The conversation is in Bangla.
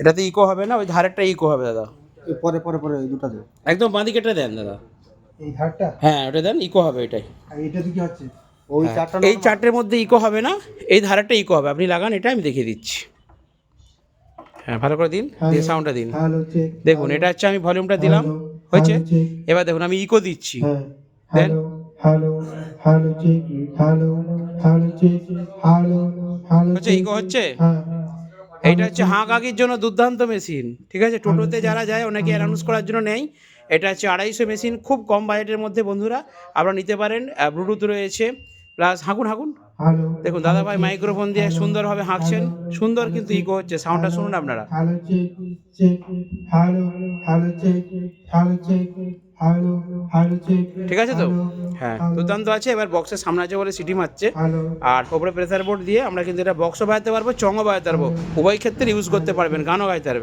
এটাতে ইকো হবে না, ওই ধারেরটা ইকো হবে দাদা। পরে পরে পরে এই দুটাতে একদম বাঁ দিকেটা দেন দাদা। এই ধারটা হ্যাঁ ওটা দেন, ইকো হবে এটাই। আর এটাতে কি হচ্ছে? ওই হ্যাঁ, চারটা এই চারটের মধ্যে ইকো হবে না, এই ধারেরটা ইকো হবে। আপনি লাগান, এটা আমি দেখিয়ে দিচ্ছি। হ্যাঁ ভালো করে দিন, দিয়ে সাউন্ডটা দিন। দেখুন এটা হচ্ছে, আমি ভলিউমটা দিলাম, হয়েছে। এবার দেখুন আমি ইকো দিচ্ছি, দেন। হচ্ছে ইকো হচ্ছে। এইটা হচ্ছে হাঁকাকির জন্য দুর্দান্ত মেশিন, ঠিক আছে। টোটোতে যারা যায় অনেকে অ্যানাউন্স করার জন্য নেয়। এটা হচ্ছে 250 মেশিন, খুব কম বাজেটের মধ্যে বন্ধুরা আপনারা নিতে পারেন। ব্লুটুথ রয়েছে, প্লাস হাঁকুন হাঁকুন। দেখুন দাদা ভাই মাইক্রোফোন দিয়ে সুন্দরভাবে হাঁকছেন, সুন্দর কিন্তু ইকো হচ্ছে। সাউন্ডটা শুনুন আপনারা। ঠিক আছে তো? হ্যাঁ দুর্দান্ত আছে। এবার বক্সের সামনে আছে বলে সিটি মারছে, আর ওপরে প্রেসার বোর্ড দিয়ে আমরা কিন্তু এটা বক্সও বাজাতে পারবো, চঙও বাজাতে পারবো, উভয় ক্ষেত্রে ইউজ করতে পারবেন, গানও গাইতে পারবেন।